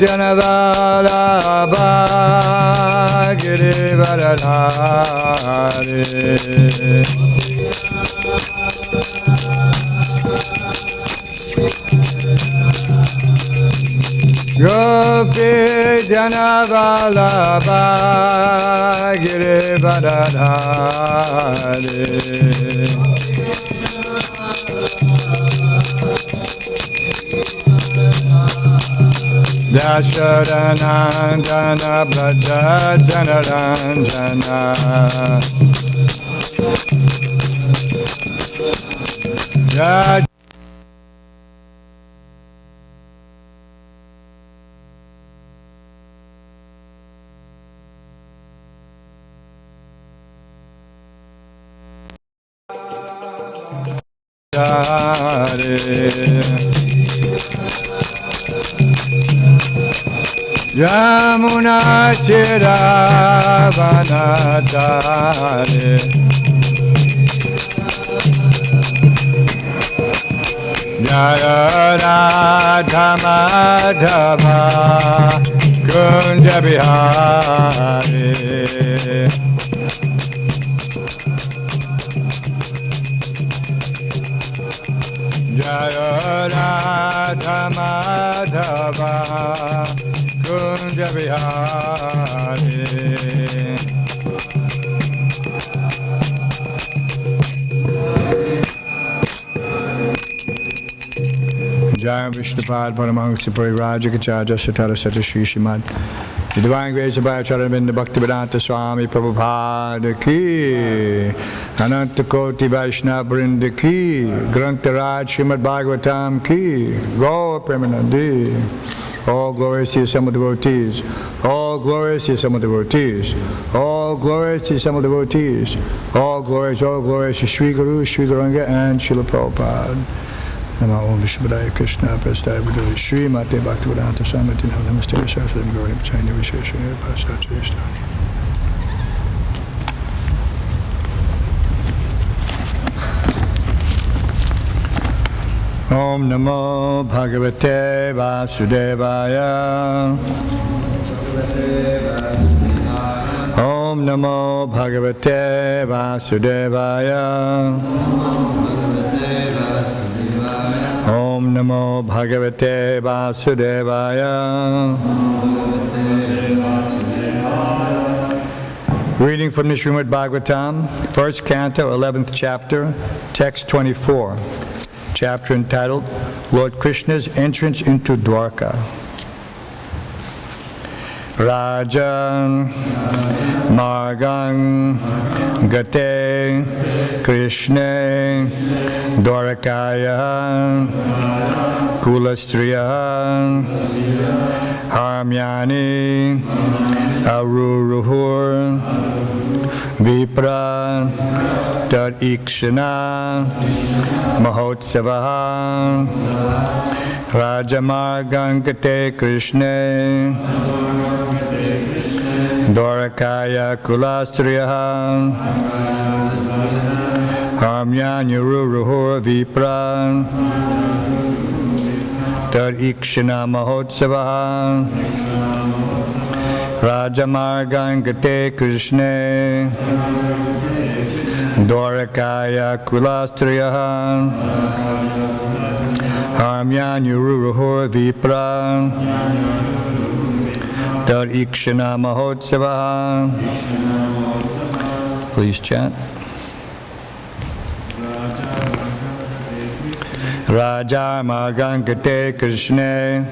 Janavalabha Girivaradhari Gopi Janavalabha Girivaradhari Dasharanandana Braja Janaranjana Jai Yamuna Chiravanatare Jaya Radha Madhava Kunja Bihari Jaya Radha Madhava Kunja Vihari Jai Vishnupad Paramahansa Parirajakacharya Satara Sata Shri Srimad The Divine Grace of Bhagavatam Bhaktivedanta Swami Prabhupada Ki Ananta Koti Vaishnava Vrinda Ki Grantaraj Srimad Bhagavatam Ki Gaur Premanandi All glorious to some devotees. All glorious to some devotees. All glorious to some devotees. All glorious to Sri Guru, Sri Gauranga, and Srila Prabhupada. Namo Om Vishwadaya Krishna Prasthaya Vidya Shri Mate Bhaktivedanta Swamiti Namaste Saraswati Gauri Pachayani Visheshana Pasachayastani. Om Namo Bhagavate Vasudevaya. Om Namo Bhagavate Vasudevaya. Om Namo Bhagavate Vasudevaya. Reading from the Srimad Bhagavatam, 1st Canto, 11th chapter, text 24. Chapter entitled, Lord Krishna's Entrance into Dwarka. Rajan Margang Gate Krishna Dwarakaya Kulastriya Harmyani Aruruhur Vipra Tad Ikshana Mahotsavaha Rajamargangate Krishna Dwarakaya Kulastriya Harmyanyaruruhur Vipra Tad Ikshana Mahotsavaha Rajamargangate Krishna Dwarakaya Kulastriya Harmyanyaruruhur Vipra Tad Ikshana Mahotsavaha. Please chant. Raja Margangate Krishna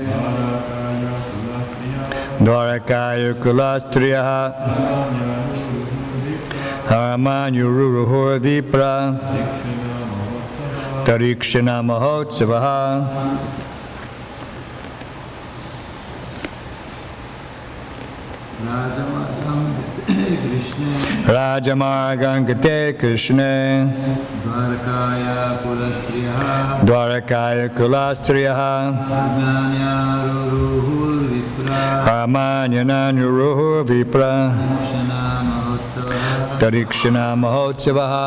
Dwarakaya Kulastriya Harmyanyaruruhur Vipra Tad Ikshana Mahotsavaha. Rajamargangate Krishna Dwarakaya Kulastriya Harmyanyaruruhur Vipra Tad Ikshana Mahotsavaha.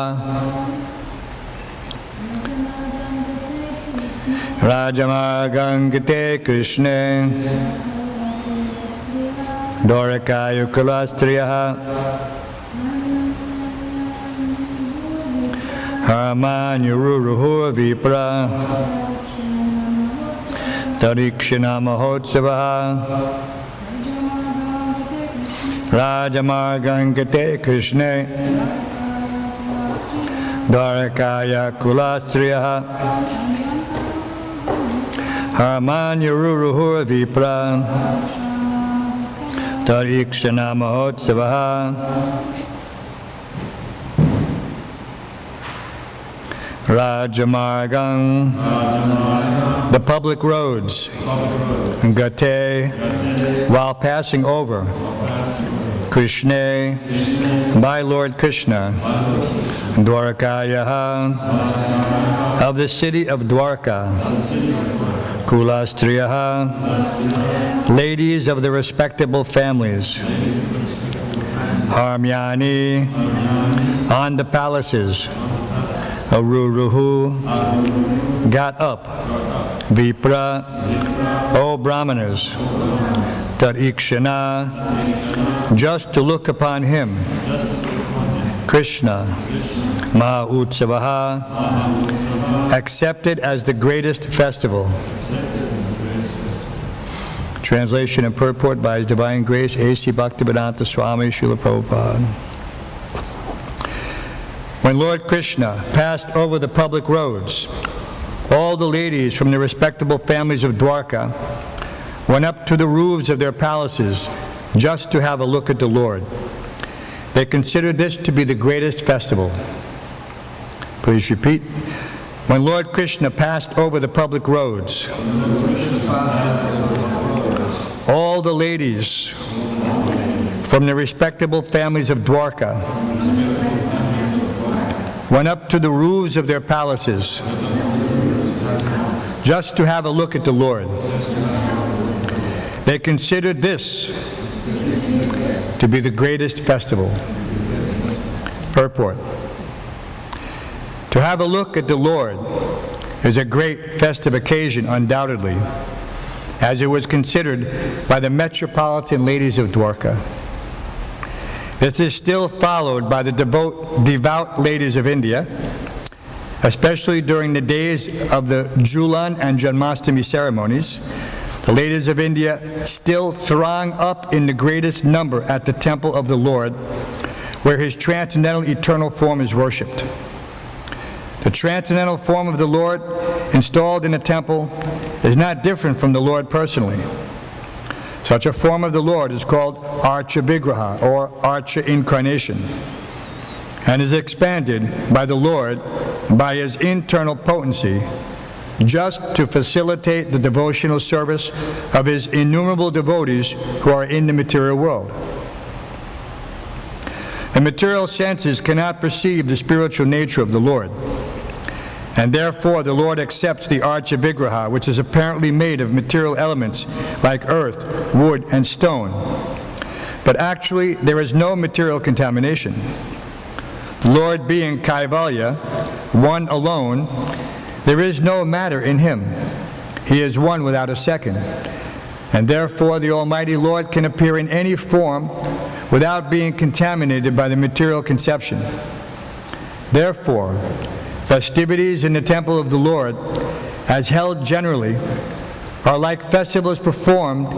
Rajamargangate Krishna Dwarakaya Kulastriyaha Harmanyururuhu Vipra Tarikshana Mahotsavaha Rajamargangate Krishna Dwarakaya Kulastriyaha Harmanyururuhu Vipra Tarikshana Mahotsavaha Rajamargang, the public roads, Gate, while passing over, Krishna, by Lord Krishna, Dwarakayaha, of the city of Dwarka, Kulastriyaha, ladies of the respectable families, Harmyani, on the palaces, Aruruhu, got up, Vipra, O Brahmanas, Tarikshana, just to look upon him, Krishna, Mahautsavaha, accepted as the greatest festival. Translation and purport by His Divine Grace, A.C. Bhaktivedanta Swami Srila Prabhupada. When Lord Krishna passed over the public roads, all the ladies from the respectable families of Dwarka went up to the roofs of their palaces just to have a look at the Lord. They considered this to be the greatest festival. Please repeat. When Lord Krishna passed over the public roads, all the ladies from the respectable families of Dwarka went up to the roofs of their palaces just to have a look at the Lord. They considered this to be the greatest festival. Purport. To have a look at the Lord is a great festive occasion, undoubtedly, as it was considered by the metropolitan ladies of Dwarka. This is still followed by the devout ladies of India, especially during the days of the Julan and Janmashtami ceremonies. The ladies of India still throng up in the greatest number at the temple of the Lord, where His transcendental eternal form is worshipped. The transcendental form of the Lord installed in a temple is not different from the Lord personally. Such a form of the Lord is called Archa Vigraha, or Archa Incarnation, and is expanded by the Lord by His internal potency, just to facilitate the devotional service of His innumerable devotees who are in the material world. The material senses cannot perceive the spiritual nature of the Lord, and therefore the Lord accepts the Archa Vigraha, which is apparently made of material elements like earth, wood, and stone. But actually, there is no material contamination. The Lord being Kaivalya, one alone, there is no matter in Him. He is one without a second. And therefore, the Almighty Lord can appear in any form without being contaminated by the material conception. Therefore, festivities in the temple of the Lord, as held generally, are like festivals performed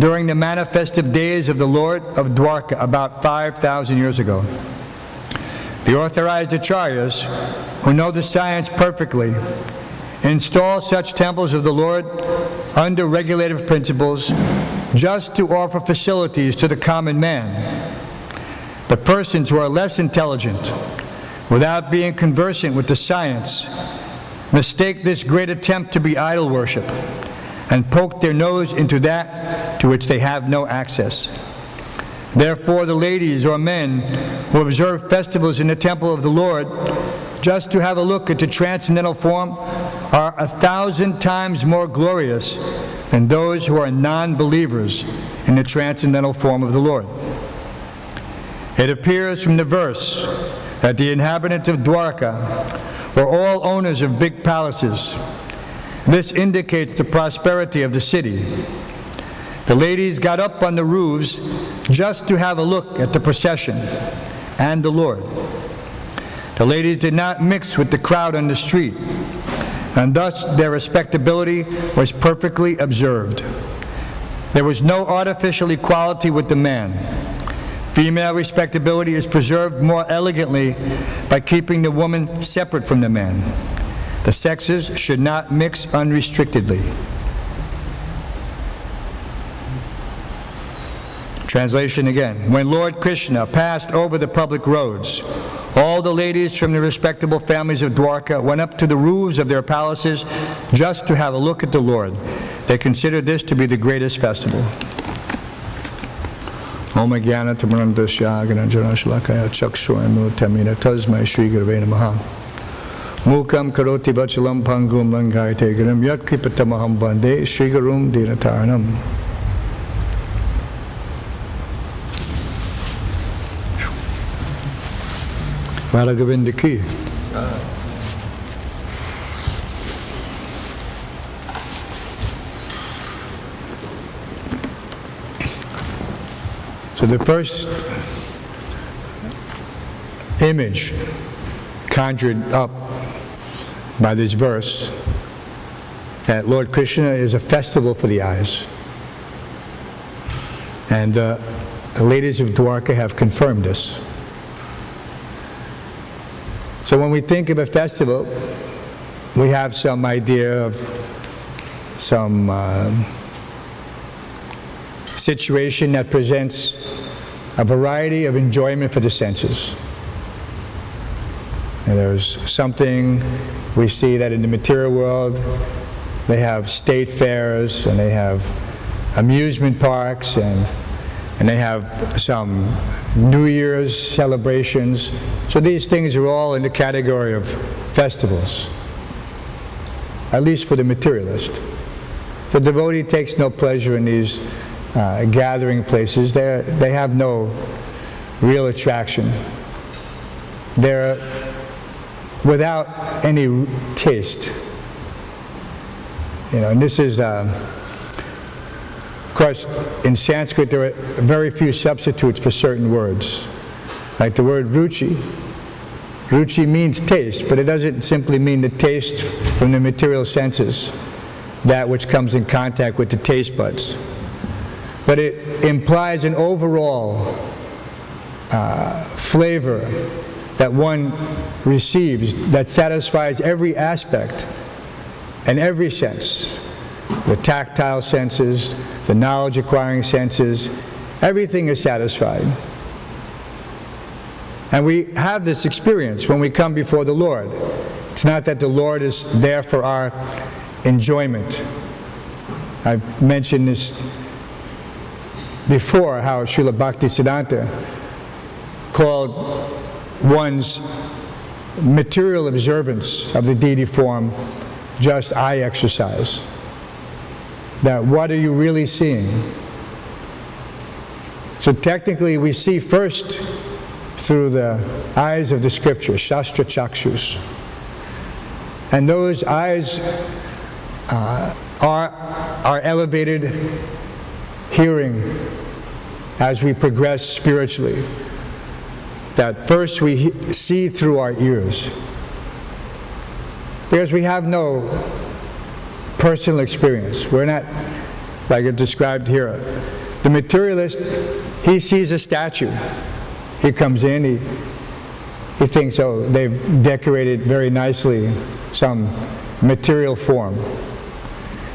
during the manifestive days of the Lord of Dwarka about 5,000 years ago. The authorized acharyas, who know the science perfectly, install such temples of the Lord under regulative principles just to offer facilities to the common man. But persons who are less intelligent, without being conversant with the science, mistake this great attempt to be idol worship and poke their nose into that to which they have no access. Therefore, the ladies or men who observe festivals in the temple of the Lord just to have a look at the transcendental form are 1,000 times more glorious than those who are non-believers in the transcendental form of the Lord. It appears from the verse that the inhabitants of Dwarka were all owners of big palaces. This indicates the prosperity of the city. The ladies got up on the roofs just to have a look at the procession and the Lord. The ladies did not mix with the crowd on the street, and thus their respectability was perfectly observed. There was no artificial equality with the man. Female respectability is preserved more elegantly by keeping the woman separate from the man. The sexes should not mix unrestrictedly. Translation again. When Lord Krishna passed over the public roads, all the ladies from the respectable families of Dwarka went up to the roofs of their palaces just to have a look at the Lord. They considered this to be the greatest festival. Om Jnana Tamarandasya Gananjana Shalakaya Chakshuranu Tamina Tasmai Shri Gurave Namaha. Mukam Karoti Vachalam Pangum Langayate Garam Yat Kripatamaham Bande Shri Gurum Dinataranam. Radha Govinda ki. So the first image conjured up by this verse, that Lord Krishna is a festival for the eyes. And the ladies of Dwarka have confirmed this. So when we think of a festival, we have some idea of some situation that presents a variety of enjoyment for the senses. And there's something we see that in the material world, they have state fairs, and they have amusement parks, and they have some New Year's celebrations. So these things are all in the category of festivals, at least for the materialist. The devotee takes no pleasure in these gathering places. They have no real attraction. They're without any taste. And this is, of course, in Sanskrit there are very few substitutes for certain words. Like the word ruchi. Ruchi means taste, but it doesn't simply mean the taste from the material senses, that which comes in contact with the taste buds. But it implies an overall flavor that one receives that satisfies every aspect and every sense. The tactile senses, the knowledge-acquiring senses, everything is satisfied. And we have this experience when we come before the Lord. It's not that the Lord is there for our enjoyment. I've mentioned this before, how Srila Bhaktisiddhanta called one's material observance of the deity form just eye exercise. That what are you really seeing? So technically we see first through the eyes of the scripture, Shastra Chakshus. And those eyes are elevated hearing as we progress spiritually. That first we see through our ears. Because we have no personal experience. We're not, like it's described here. The materialist, he sees a statue. He comes in, he thinks, oh, they've decorated very nicely some material form.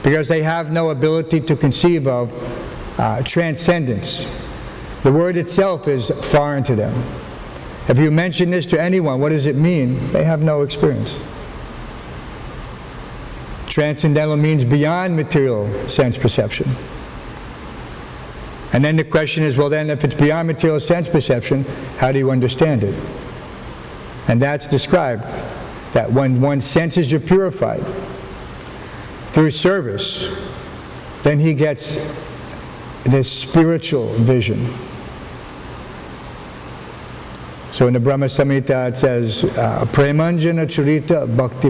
Because they have no ability to conceive of transcendence. The word itself is foreign to them. If you mention this to anyone, what does it mean? They have no experience. Transcendental means beyond material sense perception. And then the question is, well then, if it's beyond material sense perception, how do you understand it? And that's described, that when one's senses are purified through service, then he gets this spiritual vision. So in the Brahma Samhita it says, Premanjana Charita Bhakti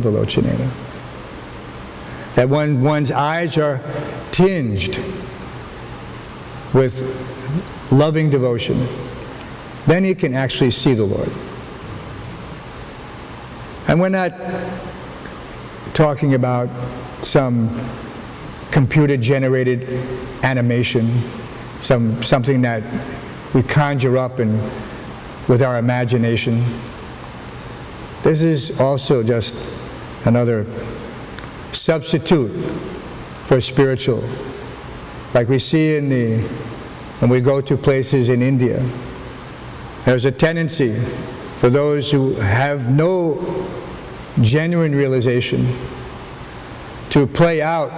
with loving devotion, then he can actually see the Lord. And we're not talking about some computer-generated animation, something that we conjure up with our imagination. This is also just another substitute for spiritual. Like we see when we go to places in India, there's a tendency for those who have no genuine realization to play out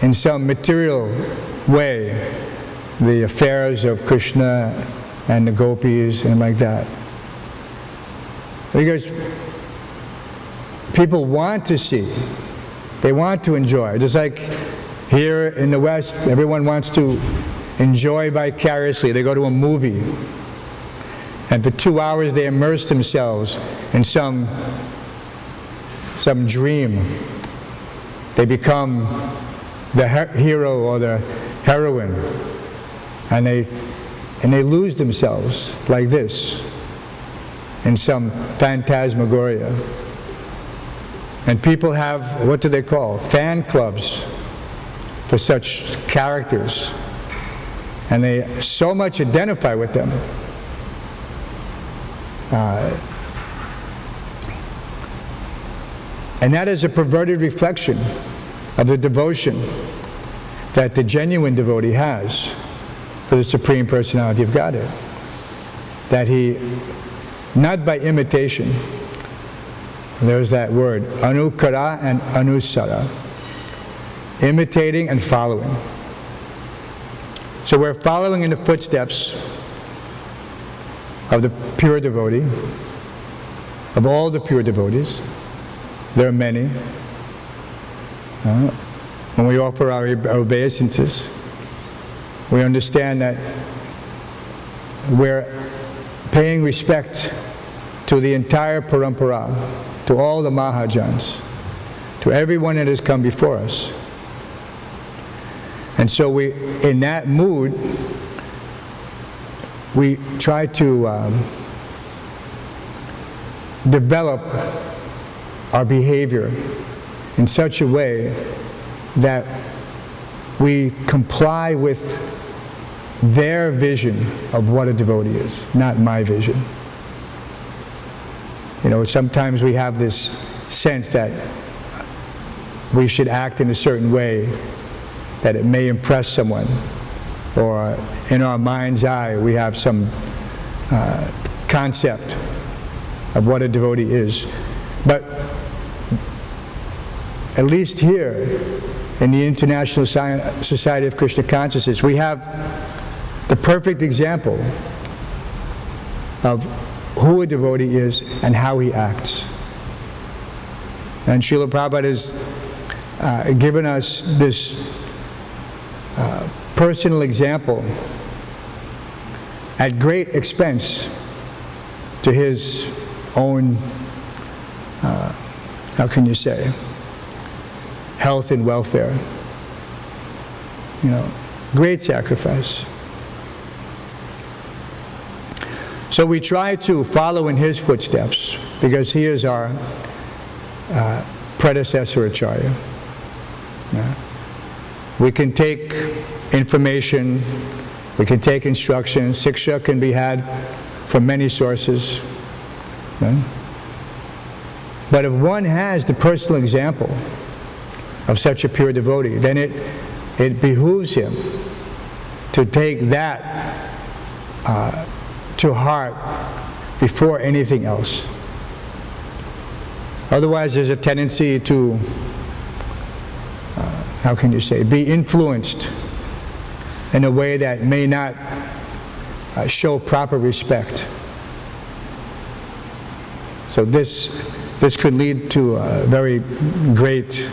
in some material way the affairs of Krishna and the gopis and like that. Because people want to see, they want to enjoy. Just like here in the West, everyone wants to enjoy vicariously. They go to a movie, and for 2 hours they immerse themselves in some dream. They become the hero or the heroine, and they lose themselves like this in some phantasmagoria. And people have, what do they call, fan clubs for such characters, and they so much identify with them. And that is a perverted reflection of the devotion that the genuine devotee has for the Supreme Personality of Godhead. That he, not by imitation, there's that word, anukara and anusara, imitating and following. So we're following in the footsteps of the pure devotee, of all the pure devotees. There are many. When we offer our obeisances, we understand that we're paying respect to the entire parampara, to all the Mahajans, to everyone that has come before us. And so we, in that mood, we try to develop our behavior in such a way that we comply with their vision of what a devotee is, not my vision. You know, sometimes we have this sense that we should act in a certain way, that it may impress someone, or in our mind's eye we have some concept of what a devotee is. But at least here in the International Society of Krishna Consciousness, we have the perfect example of who a devotee is and how he acts. And Srila Prabhupada has given us this personal example at great expense to his own, how can you say, health and welfare. You know, great sacrifice. So we try to follow in his footsteps because he is our predecessor Acharya. Yeah. We can take information, we can take instruction. Siksha can be had from many sources. Yeah. But if one has the personal example of such a pure devotee, then it behooves him to take that to heart before anything else. Otherwise, there's a tendency to, how can you say, be influenced in a way that may not show proper respect. So this could lead to a very great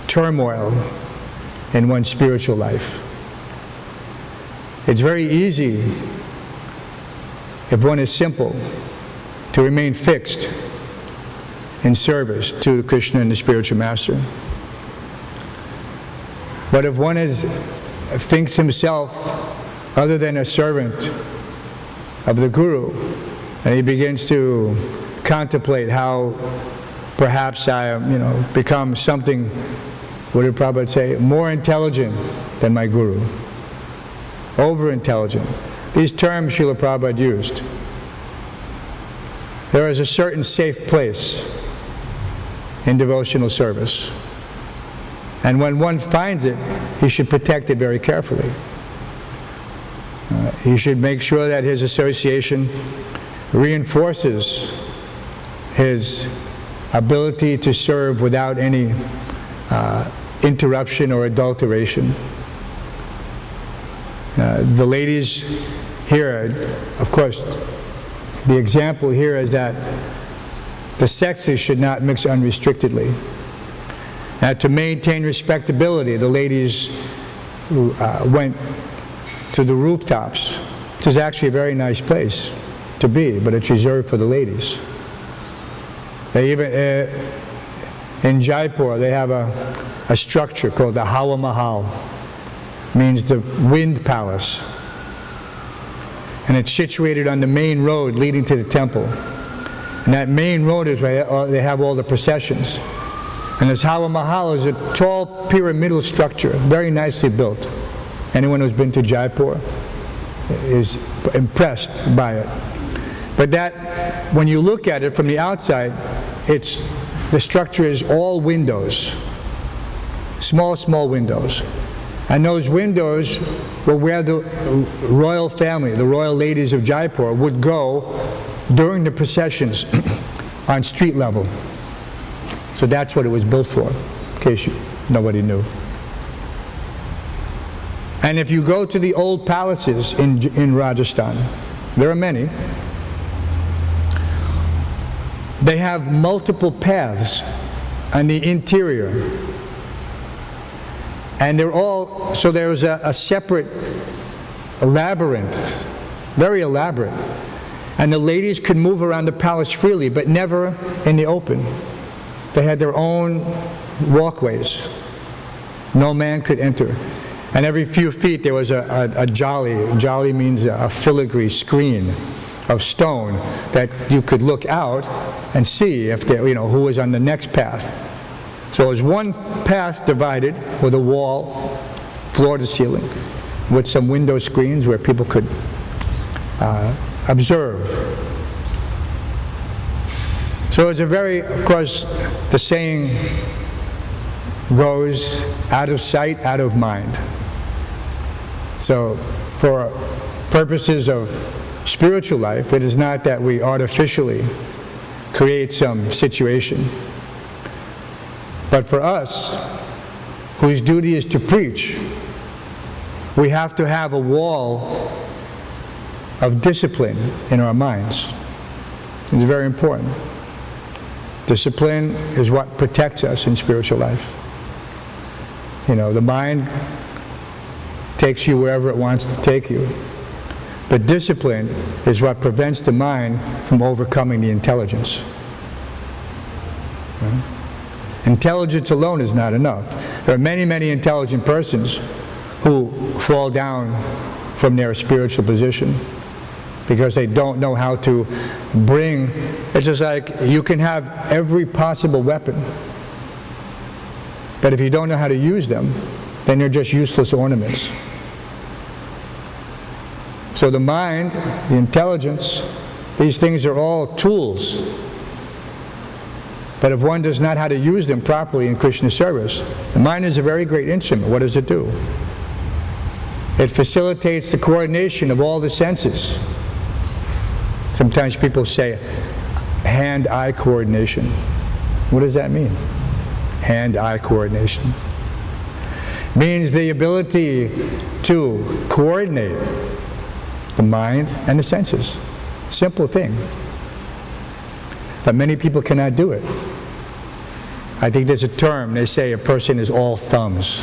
turmoil in one's spiritual life. It's very easy, if one is simple, to remain fixed in service to Krishna and the spiritual master. But if one thinks himself other than a servant of the Guru, and he begins to contemplate how perhaps I become something, what did Prabhupada say, more intelligent than my Guru, over-intelligent. These terms Srila Prabhupada used. There is a certain safe place in devotional service. And when one finds it, he should protect it very carefully. He should make sure that his association reinforces his ability to serve without any interruption or adulteration. The ladies here, of course, the example here is that the sexes should not mix unrestrictedly. To maintain respectability, the ladies went to the rooftops, which is actually a very nice place to be, but it's reserved for the ladies. They even, in Jaipur, they have a structure called the Hawa Mahal, means the wind palace. And it's situated on the main road leading to the temple. And that main road is where they have all the processions. And this Hawa Mahal is a tall pyramidal structure, very nicely built. Anyone who's been to Jaipur is impressed by it. But that, when you look at it from the outside, the structure is all windows, small windows. And those windows were where the royal family, the royal ladies of Jaipur, would go during the processions on street level. So that's what it was built for, in case nobody knew. And if you go to the old palaces in Rajasthan, there are many, they have multiple paths on the interior. And so there's a separate labyrinth, very elaborate. And the ladies could move around the palace freely, but never in the open. They had their own walkways. No man could enter. And every few feet there was a jolly. Jolly means a filigree screen of stone that you could look out and see if who was on the next path. So it was one path divided with a wall, floor to ceiling, with some window screens where people could observe. So it's of course, the saying goes, out of sight, out of mind. So for purposes of spiritual life, it is not that we artificially create some situation. But for us, whose duty is to preach, we have to have a wall of discipline in our minds. It's very important. Discipline is what protects us in spiritual life. The mind takes you wherever it wants to take you. But discipline is what prevents the mind from overcoming the intelligence. Intelligence alone is not enough. There are many intelligent persons who fall down from their spiritual position because they don't know how to bring. It's just like you can have every possible weapon, but if you don't know how to use them, then they're just useless ornaments. So the mind, the intelligence, these things are all tools. But if one does not know how to use them properly in Krishna service, the mind is a very great instrument. What does it do? It facilitates the coordination of all the senses. Sometimes people say hand-eye coordination. What does that mean? Hand-eye coordination means the ability to coordinate the mind and the senses. Simple thing. But many people cannot do it. I think there's a term, they say a person is all thumbs.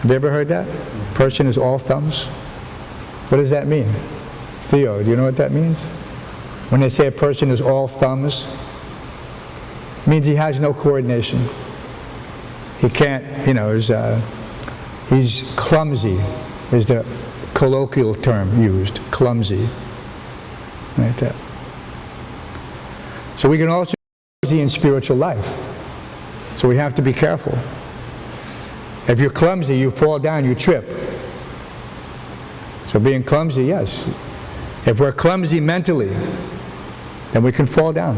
Have you ever heard that? A person is all thumbs? What does that mean? Theo, do you know what that means? When they say a person is all thumbs, it means he has no coordination. He can't, He's clumsy, is the colloquial term used, clumsy. Like that. So we can also be clumsy in spiritual life. So we have to be careful. If you're clumsy, you fall down, you trip. So being clumsy, yes. If we're clumsy mentally, then we can fall down.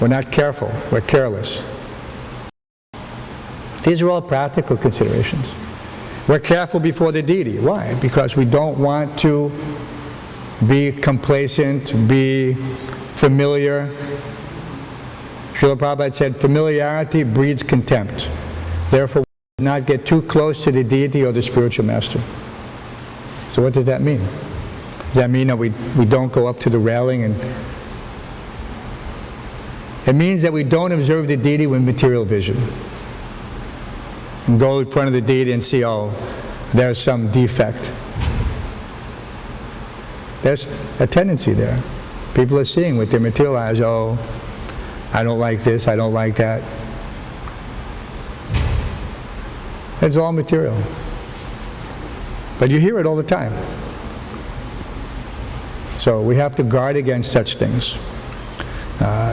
We're not careful, we're careless. These are all practical considerations. We're careful before the deity. Why? Because we don't want to be complacent, be familiar. Srila Prabhupada said, familiarity breeds contempt. Therefore, we should not get too close to the deity or the spiritual master. So what does that mean? Does that mean that we don't go up to the railing? And it means that we don't observe the deity with material vision. And go in front of the deity and see, oh, there's some defect. There's a tendency there. People are seeing with their material eyes, oh, I don't like this, I don't like that. It's all material. But you hear it all the time. So we have to guard against such things.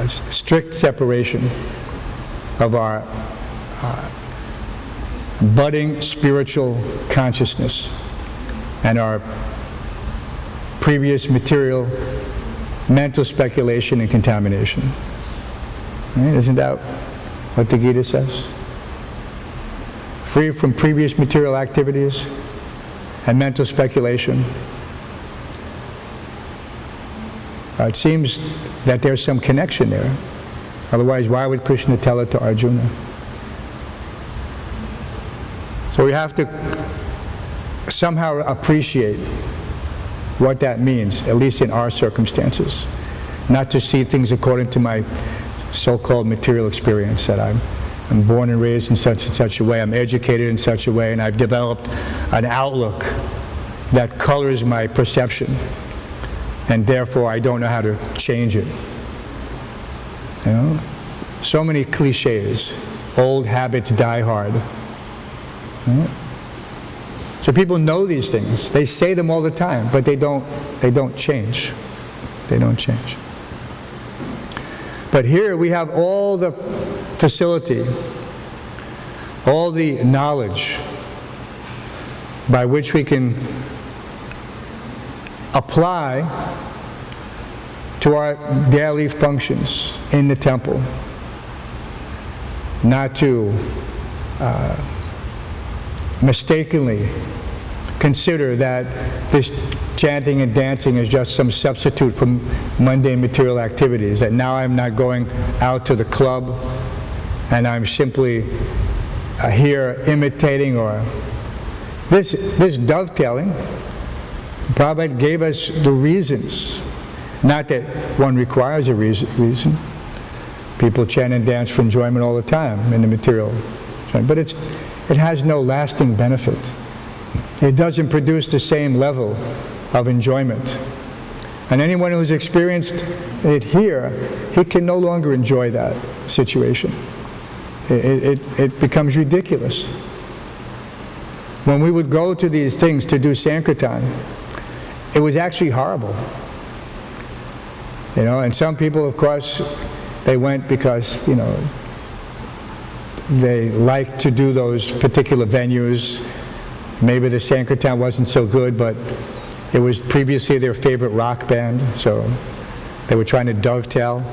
Strict separation of our budding spiritual consciousness and our previous material mental speculation and contamination. Right? Isn't that what the Gita says? Free from previous material activities and mental speculation. It seems that there's some connection there. Otherwise, why would Krishna tell it to Arjuna? So we have to somehow appreciate what that means, at least in our circumstances. Not to see things according to my so-called material experience, that I'm born and raised in such and such a way, I'm educated in such a way, and I've developed an outlook that colors my perception, and therefore I don't know how to change it. You know? So many cliches. Old habits die hard. Right? So people know these things. They say them all the time, but they don't change. They don't change. But here we have all the facility, all the knowledge by which we can apply to our daily functions in the temple, not to mistakenly consider that this chanting and dancing is just some substitute for mundane material activities, that now I'm not going out to the club and I'm simply here imitating, or this dovetailing. Prabhupada gave us the reasons, not that one requires a reason. People chant and dance for enjoyment all the time in the material, but it has no lasting benefit. It doesn't produce the same level of enjoyment. And anyone who's experienced it here, he can no longer enjoy that situation. It becomes ridiculous. When we would go to these things to do Sankirtan, it was actually horrible. You know, and some people, of course, they went because, you know, they liked to do those particular venues. Maybe the Sankirtan wasn't so good, but it was previously their favorite rock band, so they were trying to dovetail.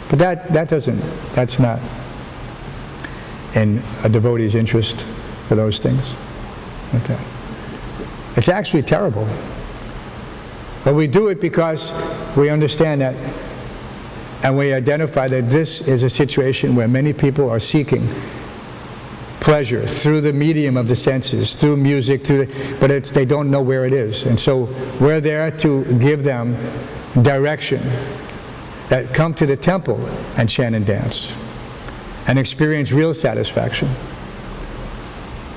But that's not in a devotee's interest for those things. Okay. It's actually terrible. But we do it because we understand that, and we identify that this is a situation where many people are seeking pleasure through the medium of the senses, through music, but they don't know where it is. And so we're there to give them direction, that come to the temple and chant and dance and experience real satisfaction.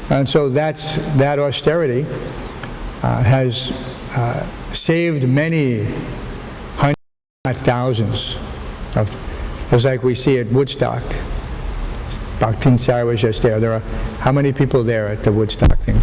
And so that austerity has saved many hundreds, not thousands of, just like we see at Woodstock. Bhaktin Sari was just there. There are how many people there at the Woodstock thing?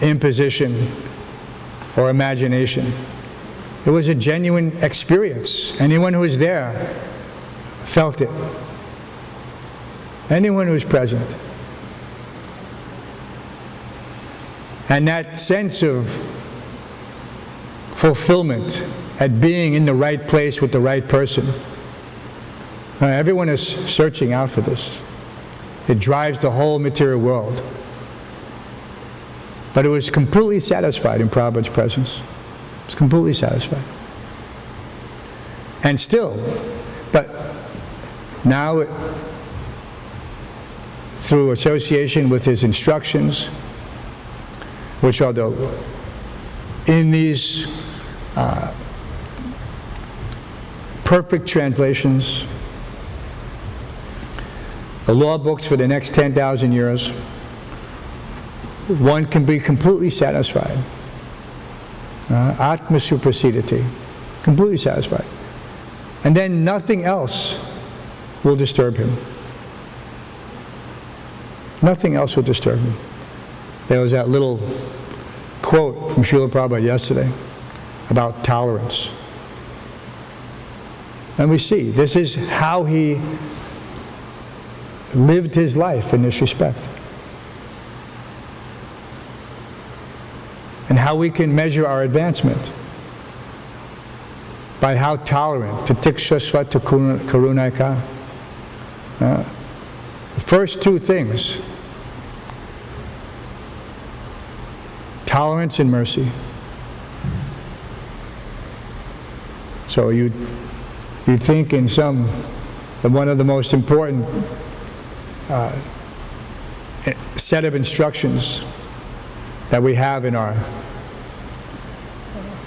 Imposition or imagination. It was a genuine experience. Anyone who was there felt it. Anyone who was present. And that sense of fulfillment at being in the right place with the right person. Everyone is searching out for this. It drives the whole material world. But it was completely satisfied in Prabhupada's presence. It was completely satisfied. And still, but now, through association with his instructions, which are in these perfect translations, the law books for the next 10,000 years, one can be completely satisfied. Atma suprasidati, completely satisfied. And then nothing else will disturb him. Nothing else will disturb him. There was that little quote from Srila Prabhupada yesterday about tolerance. And we see, this is how he lived his life in this respect. And how we can measure our advancement by how tolerant, tatiksha svata karunaika. The first two things, tolerance and mercy. So you think in one of the most important set of instructions that we have in our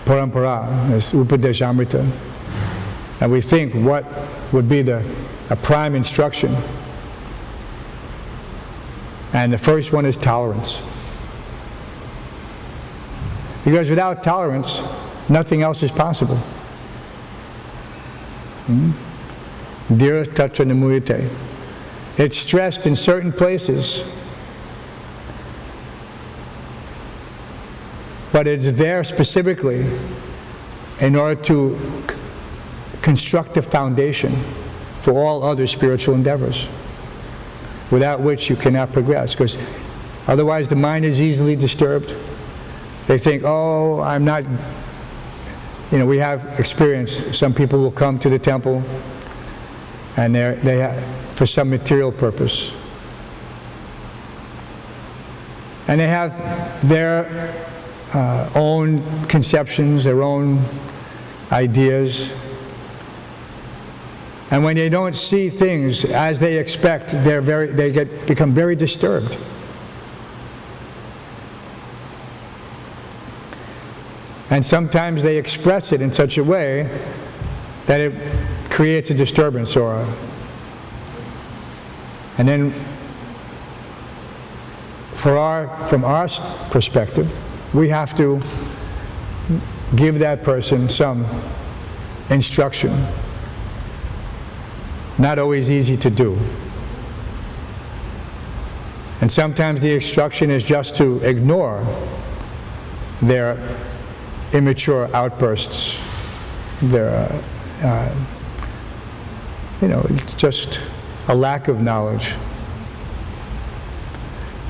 parampara, as Upadeshamrita, and we think what would be a prime instruction. And the first one is tolerance. Because without tolerance, nothing else is possible. Dhira tatra namuyate. It's stressed in certain places, but it's there specifically in order to construct a foundation for all other spiritual endeavors, without which you cannot progress, because otherwise the mind is easily disturbed. They think, oh, I'm not, we have experience. Some people will come to the temple and they have, for some material purpose. And they have their own conceptions, their own ideas. And when they don't see things as they expect, they become very disturbed. And sometimes they express it in such a way that it creates a disturbance, and then from our perspective, we have to give that person some instruction. Not always easy to do. And sometimes the instruction is just to ignore their immature outbursts. It's just a lack of knowledge.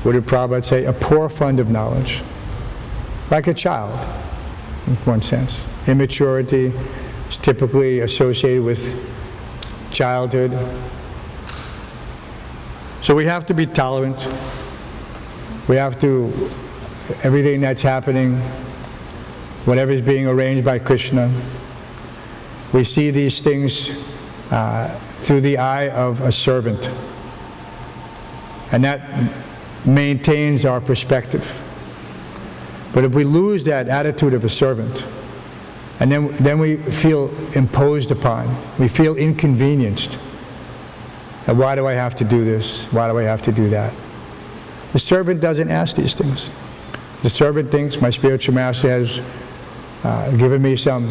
What did Prabhupada say? A poor fund of knowledge. Like a child, in one sense. Immaturity is typically associated with childhood. So we have to be tolerant. We have to, everything that's happening, whatever is being arranged by Krishna, we see these things through the eye of a servant. And that maintains our perspective. But if we lose that attitude of a servant, and then we feel imposed upon, we feel inconvenienced. And why do I have to do this? Why do I have to do that? The servant doesn't ask these things. The servant thinks, my spiritual master has given me some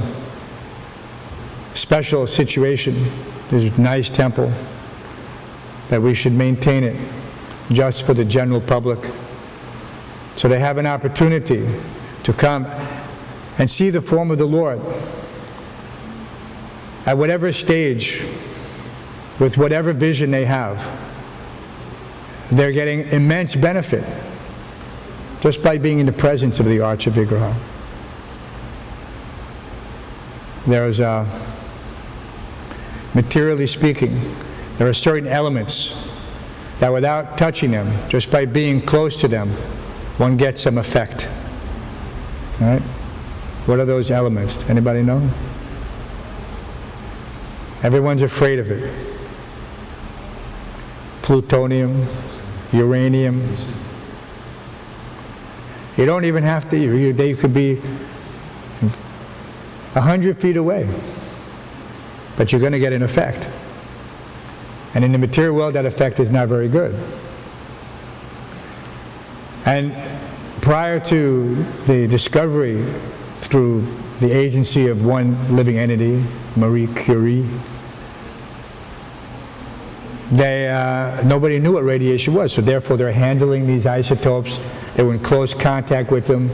special situation, this nice temple, that we should maintain it just for the general public, so they have an opportunity to come and see the form of the Lord at whatever stage, with whatever vision they have. They're getting immense benefit just by being in the presence of the Archa Vigraha. There's materially speaking, there are certain elements that without touching them, just by being close to them, one gets some effect. All right? What are those elements? Anybody know? Everyone's afraid of it. Plutonium, uranium. You don't even have to, they could be 100 feet away, but you're going to get an effect. And in the material world, that effect is not very good. And prior to the discovery through the agency of one living entity, Marie Curie, nobody knew what radiation was, so therefore they're handling these isotopes. They were in close contact with them,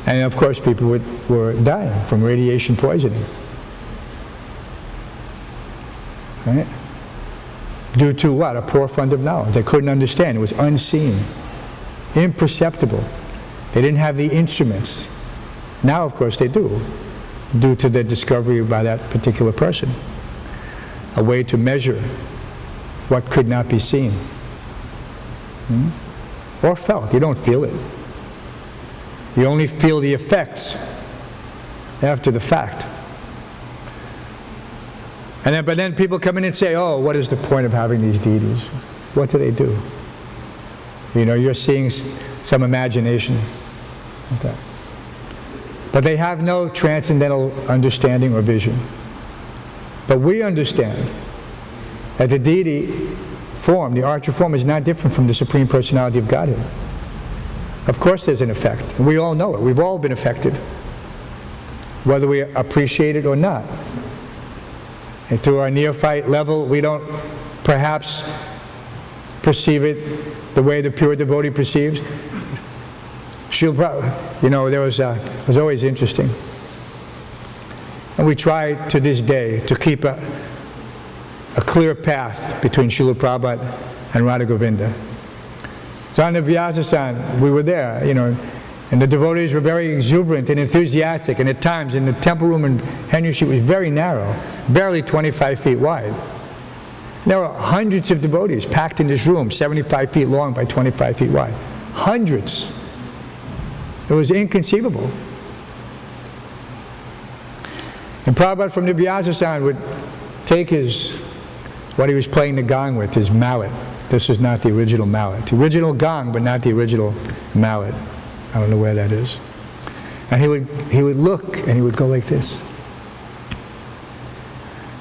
and of course people were dying from radiation poisoning. Right? Due to what? A poor fund of knowledge. They couldn't understand. It was unseen, imperceptible. They didn't have the instruments. Now, of course, they do, due to the discovery by that particular person. A way to measure what could not be seen. Or felt. You don't feel it. You only feel the effects after the fact. But then people come in and say, oh, what is the point of having these deities? What do they do? You know, you're seeing some imagination. Okay. But they have no transcendental understanding or vision. But we understand that the deity form, the archer form, is not different from the Supreme Personality of Godhead. Of course there's an effect, and we all know it. We've all been affected, whether we appreciate it or not. And to our neophyte level, we don't perhaps perceive it the way the pure devotee perceives. You know, it was always interesting. And we try to this day to keep a clear path between Srila Prabhupada and Radha Govinda. So on the Vyasa-san, we were there, you know, and the devotees were very exuberant and enthusiastic, and at times in the temple room in Henry Street was very narrow, barely 25 feet wide. There were hundreds of devotees packed in this room, 75 feet long by 25 feet wide. Hundreds. It was inconceivable. And Prabhupada from the Vyasa-san would take what he was playing the gong with, his mallet. This is not the original mallet. The original gong, but not the original mallet. I don't know where that is. And he would look and he would go like this.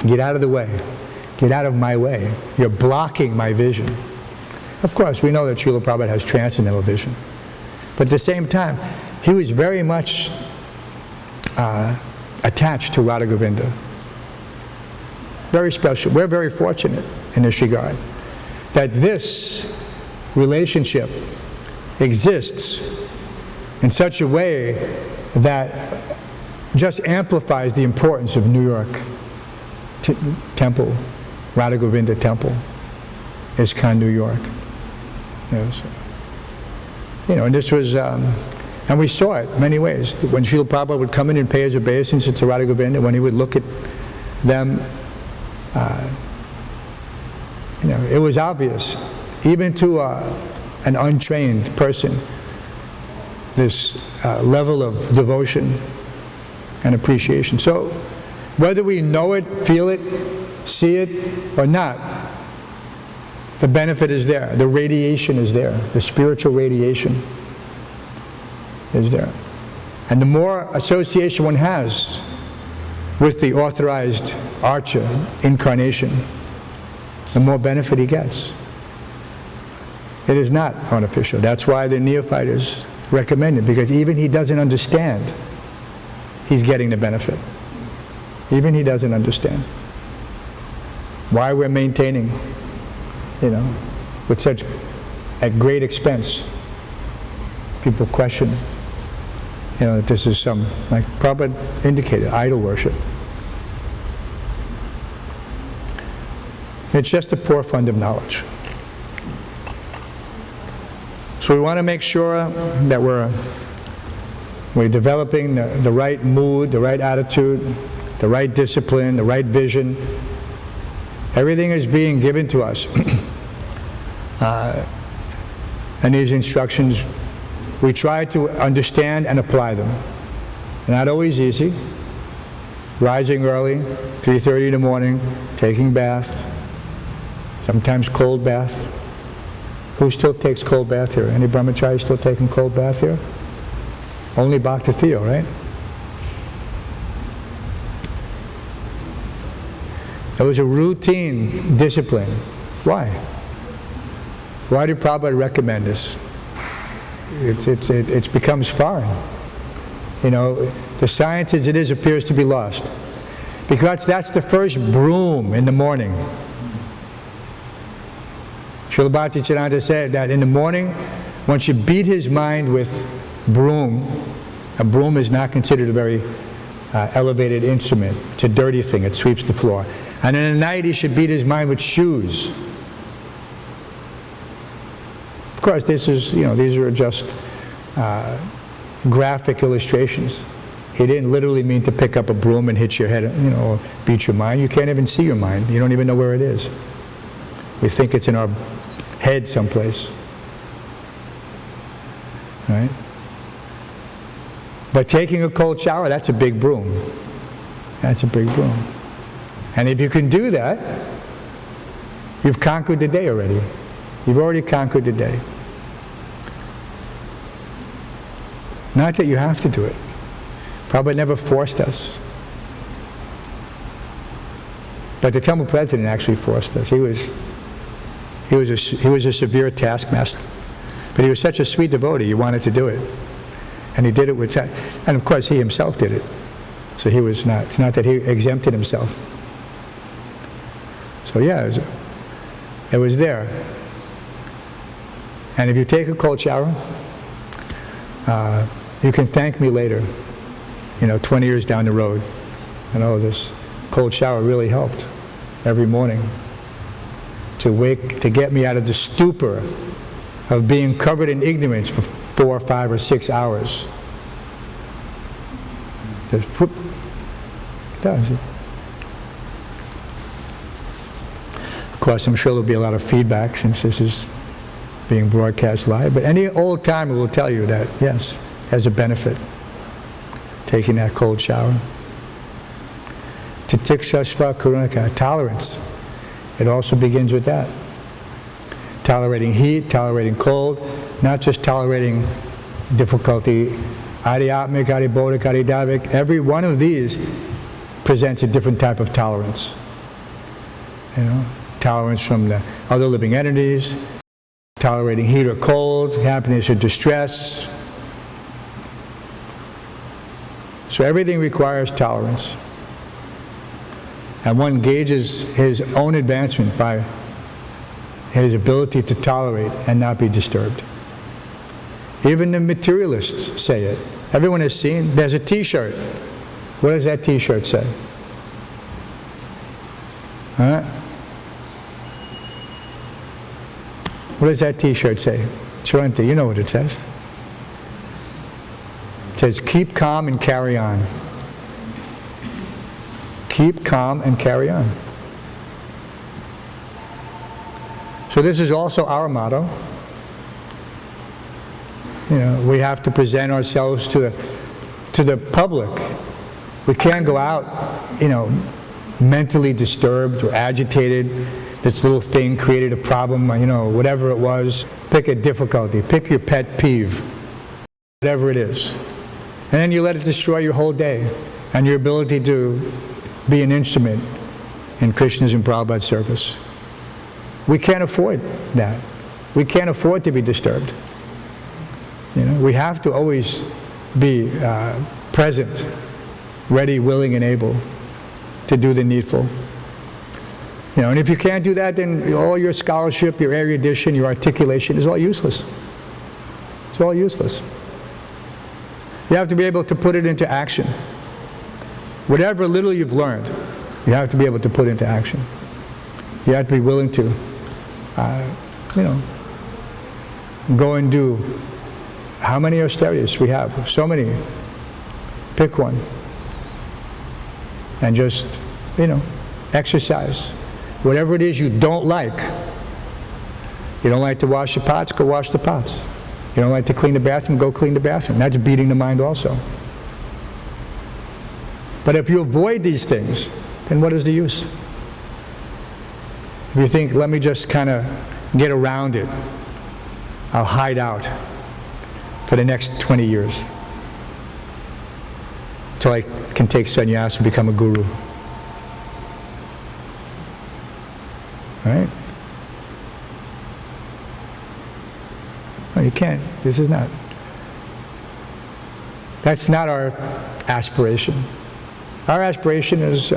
Get out of the way. Get out of my way. You're blocking my vision. Of course, we know that Srila Prabhupada has transcendental vision. But at the same time, he was very much attached to Radha Govinda. Very special. We're very fortunate in this regard that this relationship exists in such a way that just amplifies the importance of New York Temple, Radha Govinda Temple, ISKCON, New York. Yes. You know, and this was, and we saw it many ways. When Srila Prabhupada would come in and pay his obeisance to Radha Govinda, when he would look at them, you know, it was obvious, even to an untrained person, this level of devotion and appreciation. So, whether we know it, feel it, see it, or not, the benefit is there. The radiation is there. The spiritual radiation is there. And the more association one has with the authorized archer incarnation, the more benefit he gets. It is not artificial. That's why the neophyte is recommended, because even he doesn't understand, he's getting the benefit. Even he doesn't understand why we're maintaining, you know, with such at great expense. People question, you know, that this is some, like Prabhupada indicated, idol worship. It's just a poor fund of knowledge. So we want to make sure that we're developing the right mood, the right attitude, the right discipline, the right vision. Everything is being given to us. And these instructions, we try to understand and apply them. Not always easy. Rising early, 3:30 in the morning, taking bath, sometimes cold bath. Who still takes cold bath here? Any brahmachari still taking cold bath here? Only Bhakta Theo, right? It was a routine discipline. Why? Why did Prabhupada recommend this? It becomes foreign. You know, the science as it is appears to be lost. Because that's the first broom in the morning. Srila Bhaktisiddhanta said that in the morning, one should beat his mind with broom. A broom is not considered a very elevated instrument. It's a dirty thing. It sweeps the floor. And in the night, he should beat his mind with shoes. Of course, this is, you know, these are just graphic illustrations. He didn't literally mean to pick up a broom and hit your head, you know, or beat your mind. You can't even see your mind. You don't even know where it is. We think it's in our head someplace. Right? But taking a cold shower, that's a big broom. That's a big broom. And if you can do that, you've conquered the day already. You've already conquered the day. Not that you have to do it. Prabhupada never forced us. But the temple president actually forced us. He was a severe taskmaster. But he was such a sweet devotee, he wanted to do it. And he did it with, and of course he himself did it. So he was not, it's not that he exempted himself. So yeah, it was there. And if you take a cold shower, you can thank me later, 20 years down the road. This cold shower really helped every morning to get me out of the stupor of being covered in ignorance for 4, 5, or 6 hours. Just whoop, does it. Of course, I'm sure there'll be a lot of feedback since this is being broadcast live, but any old timer will tell you that, yes, has a benefit, taking that cold shower. Titiksha karunika, tolerance. It also begins with that. Tolerating heat, tolerating cold, not just tolerating difficulty. Adhyatmic, adhibodhic, adhidhavik, every one of these presents a different type of tolerance. Tolerance from the other living entities, tolerating heat or cold, happiness or distress. So everything requires tolerance. And one gauges his own advancement by his ability to tolerate and not be disturbed. Even the materialists say it. Everyone has seen, there's a t-shirt. What does that t-shirt say? What does that t-shirt say? Chiranti, you know what it says. It says, keep calm and carry on. Keep calm and carry on. So this is also our motto. We have to present ourselves to the public. We can't go out, mentally disturbed or agitated. This little thing created a problem, whatever it was. Pick a difficulty. Pick your pet peeve. Whatever it is. And then you let it destroy your whole day and your ability to be an instrument in Krishna's and Prabhupada's service. We can't afford that. We can't afford to be disturbed. We have to always be present, ready, willing, and able to do the needful. And if you can't do that, then all your scholarship, your erudition, your articulation is all useless. It's all useless. You have to be able to put it into action. Whatever little you've learned, you have to be able to put into action. You have to be willing to, go and do. How many austerities we have? So many. Pick one. And just, exercise. Whatever it is you don't like. You don't like to wash the pots, go wash the pots. You don't like to clean the bathroom, go clean the bathroom. That's beating the mind also. But if you avoid these things, then what is the use? If you think, let me just kind of get around it, I'll hide out for the next 20 years until I can take sannyas and become a guru. Right? No, you can't. This is not. That's not our aspiration. Our aspiration is,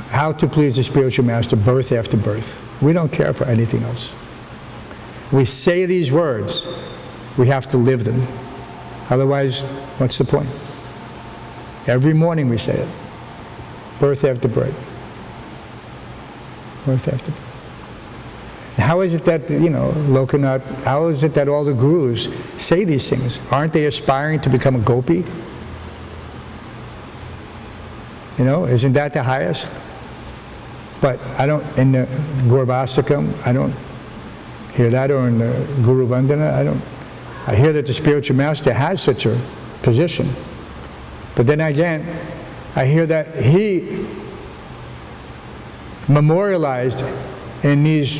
how to please the spiritual master birth after birth. We don't care for anything else. We say these words, we have to live them. Otherwise, what's the point? Every morning we say it. Birth after birth. Birth after birth. How is it that, Lokanath, how is it that all the gurus say these things? Aren't they aspiring to become a gopi? Isn't that the highest? But I don't, in the Gaurvasakam, I don't hear that, or in the Guru Vandana, I hear that the spiritual master has such a position. But then again, I hear that he memorialized in these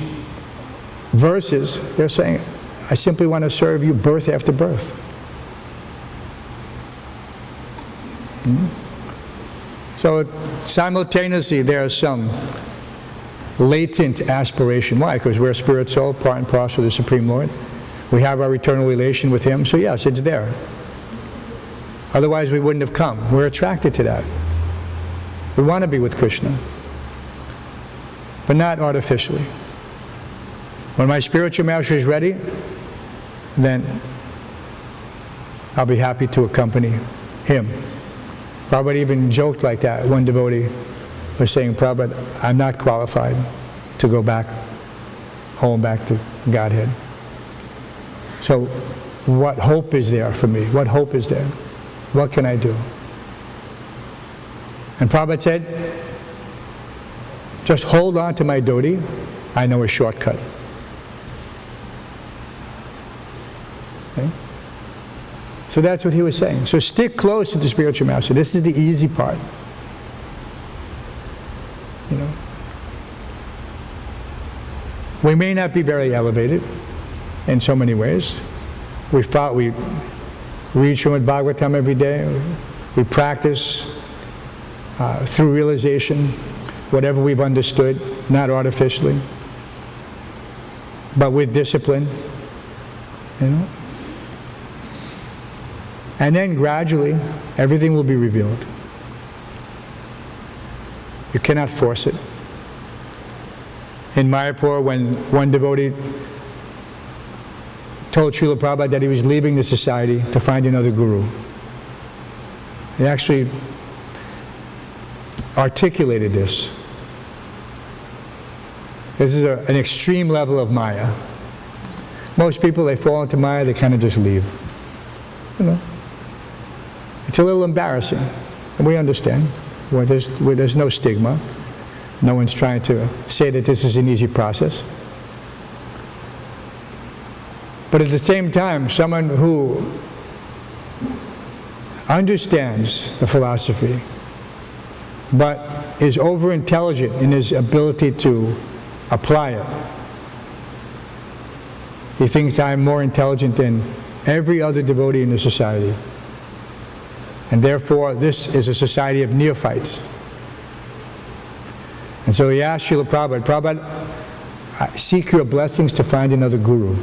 verses, they're saying, I simply want to serve you birth after birth. So simultaneously there is some latent aspiration. Why? Because we're a spirit soul, part and parcel of the Supreme Lord. We have our eternal relation with Him, so yes, it's there. Otherwise we wouldn't have come. We're attracted to that. We want to be with Krishna, but not artificially. When my spiritual master is ready, then I'll be happy to accompany him. Prabhupada even joked like that. One devotee was saying, Prabhupada, I'm not qualified to go back home, back to Godhead. So what hope is there for me? What hope is there? What can I do? And Prabhupada said, just hold on to my dhoti. I know a shortcut. Okay? So that's what he was saying. So stick close to the spiritual master. This is the easy part. You know, we may not be very elevated in so many ways. We read Srimad Bhagavatam every day. We practice through realization whatever we've understood, not artificially, but with discipline. You know? And then gradually, everything will be revealed. You cannot force it. In Mayapur, when one devotee told Srila Prabhupada that he was leaving the society to find another guru, he actually articulated this. This is an extreme level of Maya. Most people, they fall into Maya, they kind of just leave. You know, it's a little embarrassing, and we understand. Where there's no stigma. No one's trying to say that this is an easy process. But at the same time, someone who understands the philosophy, but is over-intelligent in his ability to apply it. He thinks I'm more intelligent than every other devotee in the society. And therefore, this is a society of neophytes. And so he asked Srila Prabhupada, Prabhupada, I seek your blessings to find another guru.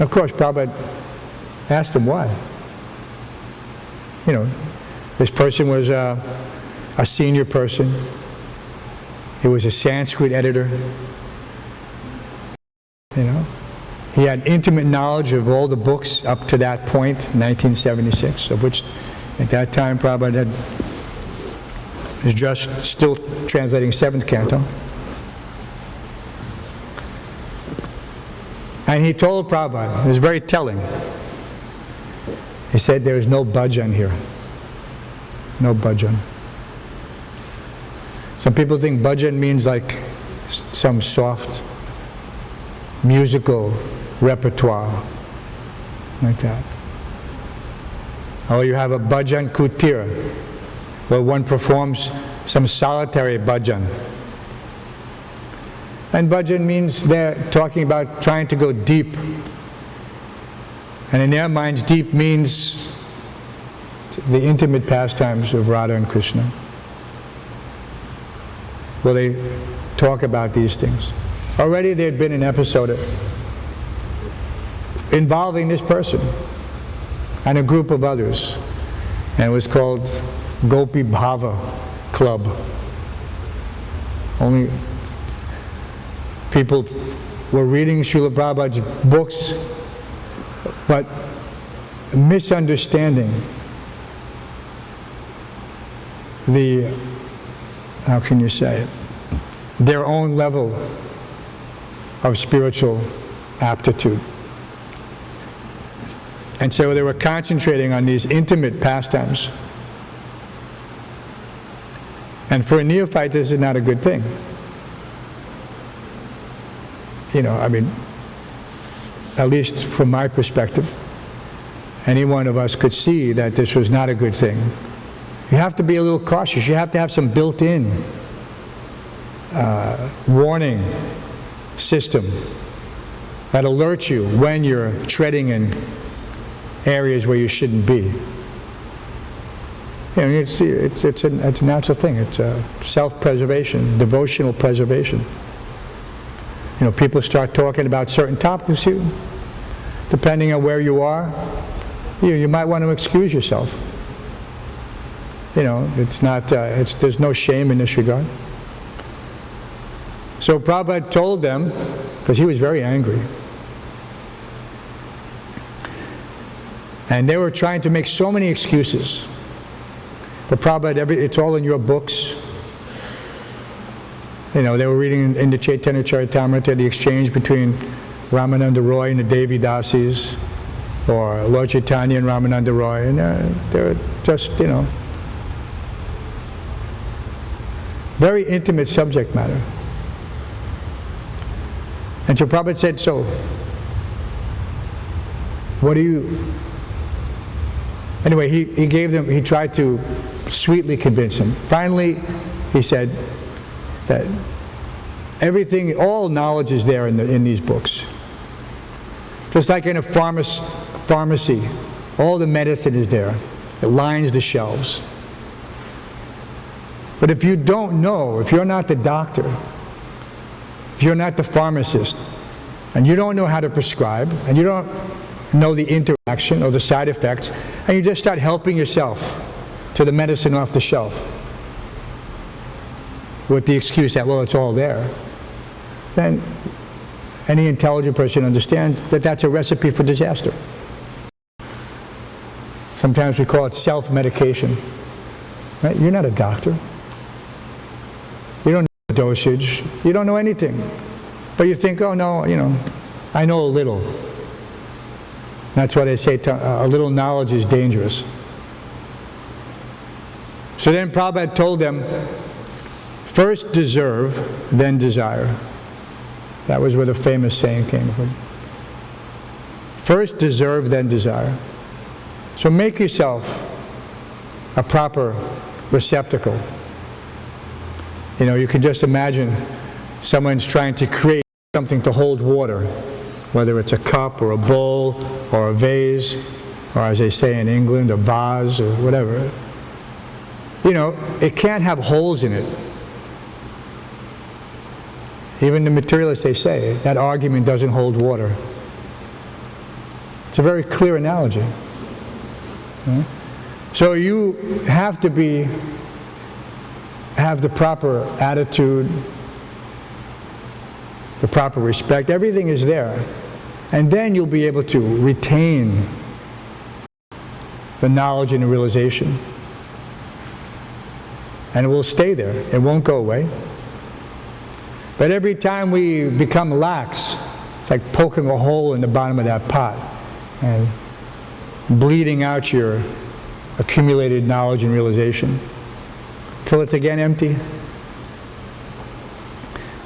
Of course, Prabhupada asked him why. You know, this person was a senior person. He was a Sanskrit editor. You know, he had intimate knowledge of all the books up to that point, 1976, of which at that time Prabhupada is just still translating 7th canto. And he told Prabhupada, it was very telling. He said, there is no bhajan here. No bhajan. Some people think bhajan means like some soft musical repertoire, like that. Or you have a bhajan kutir, where one performs some solitary bhajan. And bhajan means they're talking about trying to go deep. And in their minds, deep means the intimate pastimes of Radha and Krishna. Well, they talk about these things. Already there had been an episode involving this person and a group of others. And it was called Gopi Bhava Club. Only people were reading Srila Prabhupada's books, but misunderstanding the, how can you say it, their own level of spiritual aptitude. And so they were concentrating on these intimate pastimes. And for a neophyte, this is not a good thing. You know, I mean, at least from my perspective, any one of us could see that this was not a good thing. You have to be a little cautious. You have to have some built-in warning system that alerts you when you're treading in areas where you shouldn't be. You know, it's a natural thing. It's a self-preservation, devotional preservation. You know, people start talking about certain topics. Depending on where you are, you might want to excuse yourself. You know, it's not. There's no shame in this regard. So Prabhupada told them, because he was very angry, and they were trying to make so many excuses. But Prabhupada, it's all in your books. You know, they were reading in the Chaitanya Charitamrita the exchange between Ramananda Roy and the Devi Dasis, or Lord Chaitanya and Ramananda Roy, and they're just, you know, very intimate subject matter. And so Prabhupada said, so, what do you... Anyway, he tried to sweetly convince him. Finally, he said that everything, all knowledge is there in these books. Just like in a pharmacy, all the medicine is there. It lines the shelves. But if you don't know, if you're not the doctor, if you're not the pharmacist, and you don't know how to prescribe, and you don't know the interaction or the side effects, and you just start helping yourself to the medicine off the shelf with the excuse that, well, it's all there, then any intelligent person understands that that's a recipe for disaster. Sometimes we call it self-medication. Right? You're not a doctor. You don't know the dosage. You don't know anything. But you think, oh no, you know, I know a little. That's why they say a little knowledge is dangerous. So then Prabhupada told them, first deserve, then desire. That was where the famous saying came from. First deserve, then desire. So make yourself a proper receptacle. You know, you can just imagine someone's trying to create something to hold water, whether it's a cup or a bowl or a vase, or as they say in England, a vase or whatever. You know, it can't have holes in it. Even the materialists, they say, that argument doesn't hold water. It's a very clear analogy. Okay? So you have to have the proper attitude, the proper respect. Everything is there. And then you'll be able to retain the knowledge and the realization. And it will stay there. It won't go away. But every time we become lax, it's like poking a hole in the bottom of that pot and bleeding out your accumulated knowledge and realization till it's again empty.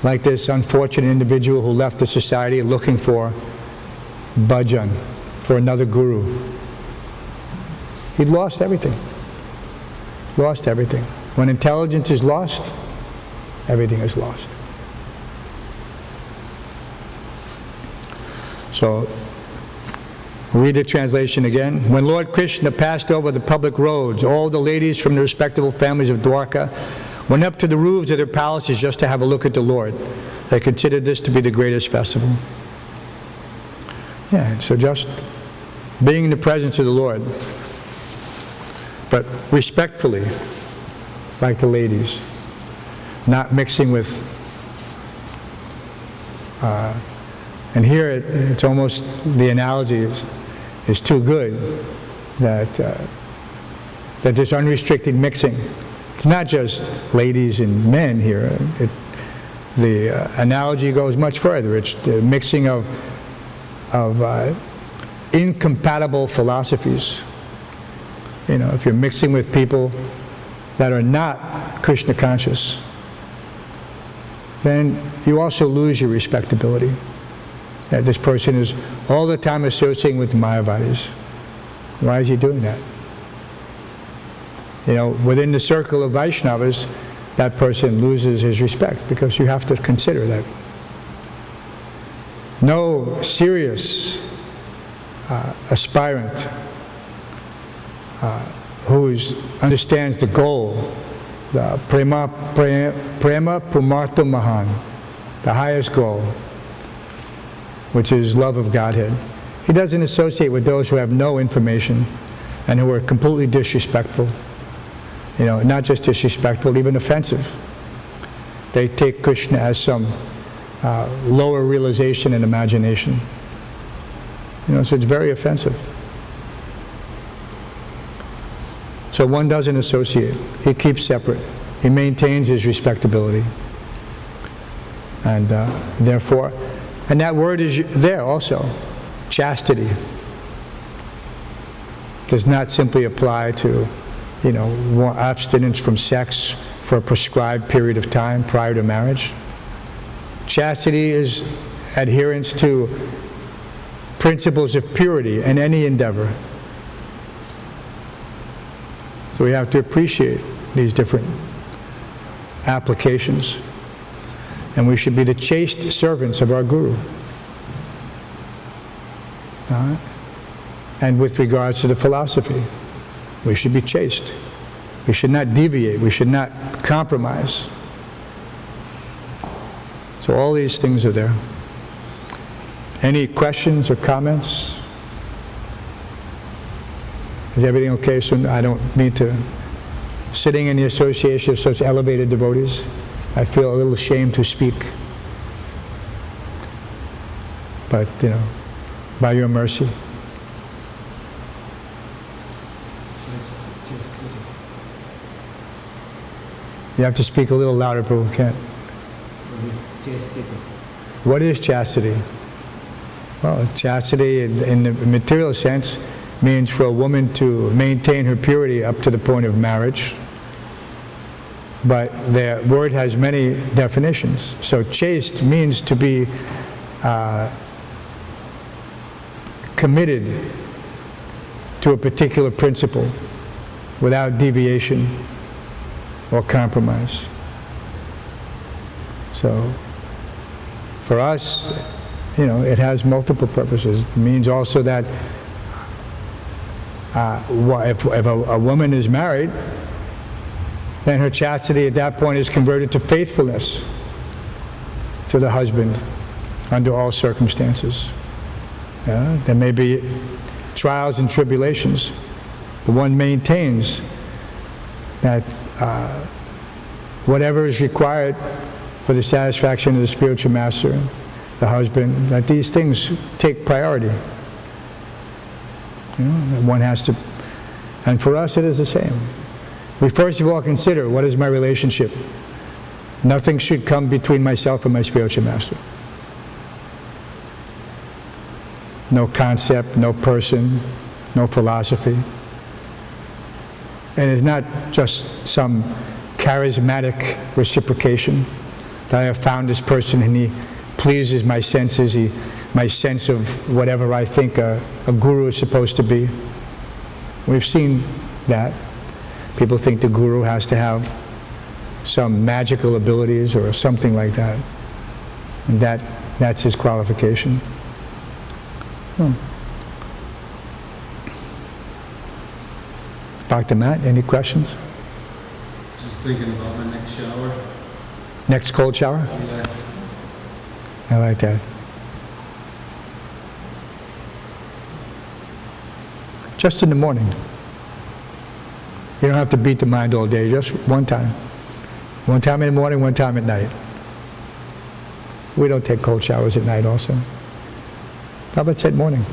Like this unfortunate individual who left the society looking for bhajan, for another guru. He'd lost everything. Lost everything. When intelligence is lost, everything is lost. So, read the translation again. When Lord Krishna passed over the public roads, all the ladies from the respectable families of Dwarka went up to the roofs of their palaces just to have a look at the Lord. They considered this to be the greatest festival. Yeah, so just being in the presence of the Lord, but respectfully, like the ladies, not mixing with and here it's almost, the analogy is too good, that there's unrestricted mixing. It's not just ladies and men here. The analogy goes much further. It's the mixing of incompatible philosophies. You know, if you're mixing with people that are not Krishna conscious, then you also lose your respectability. That this person is all the time associating with Mayavadis. Why is he doing that? within the circle of Vaishnavas, that person loses his respect, because you have to consider that no serious aspirant who understands the goal, the prema pumartha mahan, the highest goal, which is love of Godhead. He doesn't associate with those who have no information and who are completely disrespectful. Not just disrespectful, even offensive. They take Krishna as some lower realization and imagination. So it's very offensive. So one doesn't associate. He keeps separate. He maintains his respectability. And therefore, and that word is there also, chastity. Does not simply apply to, abstinence from sex for a prescribed period of time prior to marriage. Chastity is adherence to principles of purity in any endeavor. So we have to appreciate these different applications. And we should be the chaste servants of our Guru. And with regards to the philosophy, we should be chaste. We should not deviate. We should not compromise. So all these things are there. Any questions or comments? Is everything okay? So I don't need to. Sitting in the association of such elevated devotees, I feel a little ashamed to speak. But, by your mercy. You have to speak a little louder, Prabhu. Can't. What is chastity? Well, chastity in the material sense means for a woman to maintain her purity up to the point of marriage. But the word has many definitions. So chaste means to be committed to a particular principle without deviation or compromise. So for us, it has multiple purposes. It means also that if a woman is married, then her chastity at that point is converted to faithfulness to the husband under all circumstances. There may be trials and tribulations, but one maintains that whatever is required for the satisfaction of the spiritual master, the husband, that these things take priority. One has to, and for us it is the same. We first of all consider, what is my relationship? Nothing should come between myself and my spiritual master. No concept, no person, no philosophy. And it's not just some charismatic reciprocation that I have found this person and he pleases my senses, my sense of whatever I think a guru is supposed to be. We've seen that. People think the guru has to have some magical abilities or something like that. And that's his qualification. Dr. Matt, any questions? Just thinking about my next shower. Next cold shower? Yeah. I like that. Just in the morning. You don't have to beat the mind all day, just one time. One time in the morning, one time at night. We don't take cold showers at night also. Prabhupada said morning.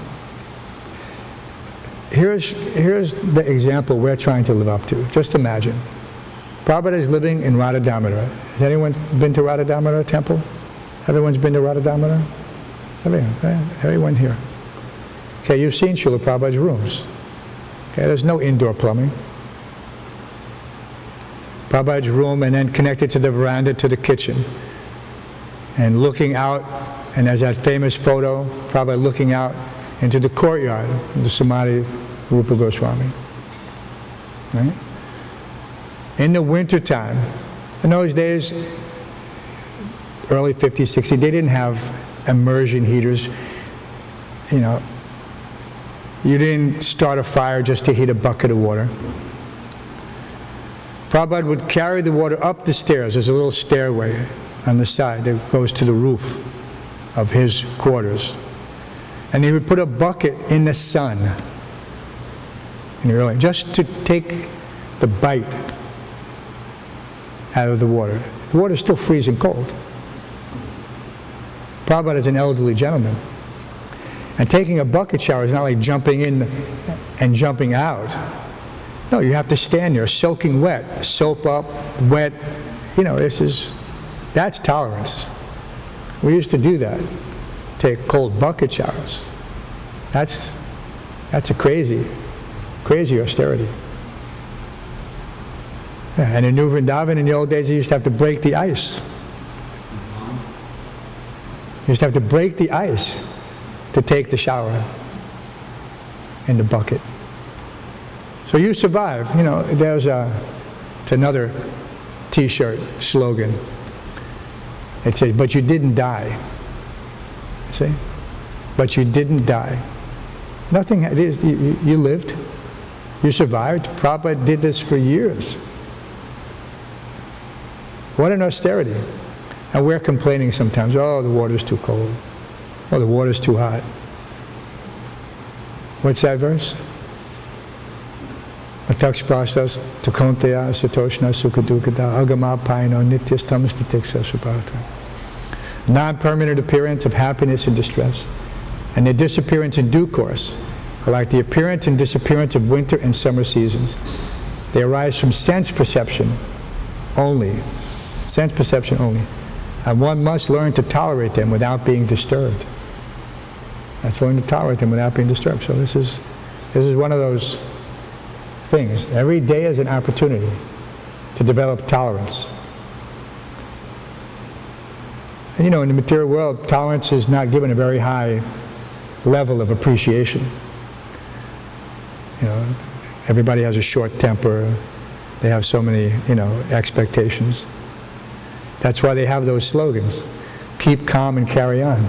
Here's the example we're trying to live up to. Just imagine. Prabhupada is living in Radha Damodar. Has anyone been to Radha Damodar temple? Everyone's been to Radha Damodar? Everyone here. Okay, you've seen Srila Prabhupada's rooms. Okay, there's no indoor plumbing. Prabhupada's room, and then connected to the veranda to the kitchen. And looking out, and there's that famous photo, Prabhupada looking out into the courtyard of the Samadhi Rupa Goswami. Right? in the wintertime, in those days, early 50s, 60s, they didn't have immersion heaters. You know, you didn't start a fire just to heat a bucket of water. Prabhupada would carry the water up the stairs. There's a little stairway on the side that goes to the roof of his quarters. And he would put a bucket in the sun in the early, just to take the bite out of the water. The water's still freezing cold. Prabhupada is an elderly gentleman. And taking a bucket shower is not like jumping in and jumping out. No, you have to stand there soaking wet, soap up, wet. You know, that's tolerance. We used to do that. Take cold bucket showers. That's a crazy austerity. Yeah, and in New Vrindavan in the old days, you used to have to break the ice. You used to have to break the ice to take the shower in the bucket. So you survive. You know, it's another T-shirt slogan. It says, but you didn't die. See? But you didn't die. Nothing, you lived. You survived. Prabhupada did this for years. What an austerity. And we're complaining sometimes, oh, the water's too cold. Oh, the water's too hot. What's that verse? Ataks prasas takonteya satoshna sukadukada agama paino nityas tamasnitiksa subhata. Non-permanent appearance of happiness and distress, and their disappearance in due course are like the appearance and disappearance of winter and summer seasons. They arise from sense perception only. Sense perception only. And one must learn to tolerate them without being disturbed. That's learning to tolerate them without being disturbed. So this is one of those things. Every day is an opportunity to develop tolerance. And you know, in the material world, tolerance is not given a very high level of appreciation. You know, everybody has a short temper. They have so many, you know, expectations. That's why they have those slogans. Keep calm and carry on.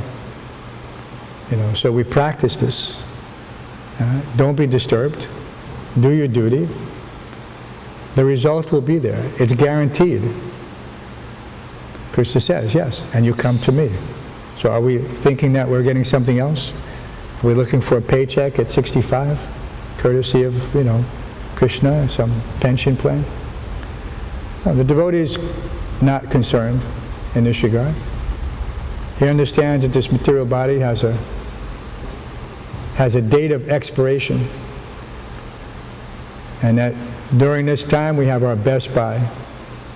You know, so we practice this. Don't be disturbed. Do your duty. The result will be there. It's guaranteed. Krishna says, yes, and you come to me. So are we thinking that we're getting something else? Are we looking for a paycheck at 65, courtesy of, you know, Krishna, some pension plan? No, the devotee is not concerned in this regard. He understands that this material body has a date of expiration, and that during this time we have our best buy.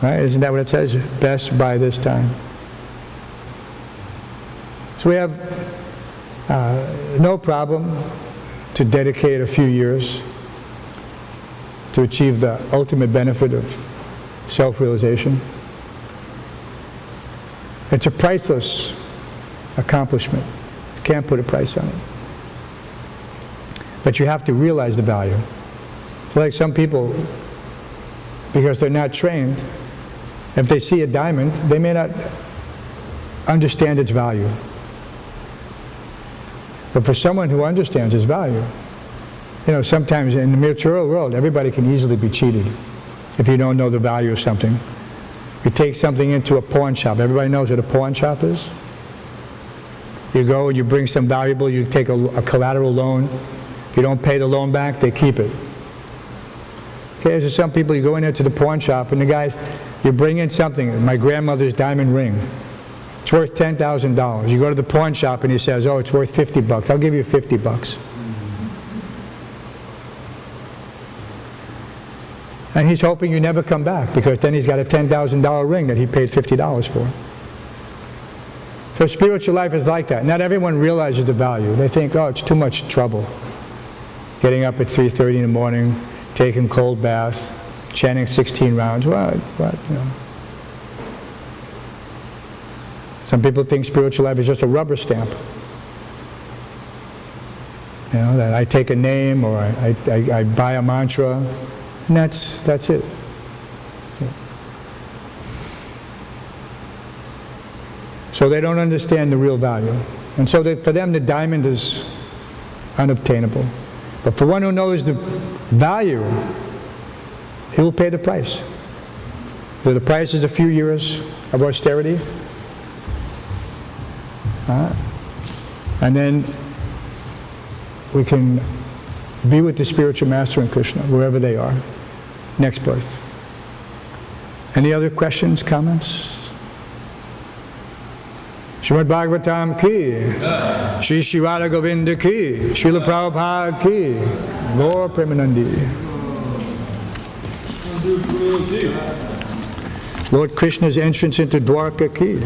Right? Isn't that what it says? Best by this time. So we have no problem to dedicate a few years to achieve the ultimate benefit of self-realization. It's a priceless accomplishment. You can't put a price on it. But you have to realize the value. Like some people, because they're not trained, if they see a diamond, they may not understand its value. But for someone who understands its value, you know, sometimes in the material world, everybody can easily be cheated if you don't know the value of something. You take something into a pawn shop. Everybody knows what a pawn shop is? You go and you bring some valuable, you take a collateral loan. If you don't pay the loan back, they keep it. Okay, so some people, you go in there to the pawn shop and the guys, you bring in something, my grandmother's diamond ring. It's worth $10,000. You go to the pawn shop and he says, oh, it's worth 50 bucks. I'll give you 50 bucks. And he's hoping you never come back, because then he's got a $10,000 ring that he paid $50 for. So spiritual life is like that. Not everyone realizes the value. They think, oh, it's too much trouble. Getting up at 3:30 in the morning, taking cold bath, chanting 16 rounds. What, you know. Some people think spiritual life is just a rubber stamp. You know, that I take a name or I buy a mantra, and that's it. So they don't understand the real value. And so for them, the diamond is unobtainable. But for one who knows the value, he will pay the price. So the price is a few years of austerity. And then we can be with the spiritual master and Krishna, wherever they are, next birth. Any other questions, comments? Srimad Bhagavatam ki, Shri Radha Govinda ki, Srila Prabhupada ki, Gaur Premanandi. Lord Krishna's entrance into Dwarka ki.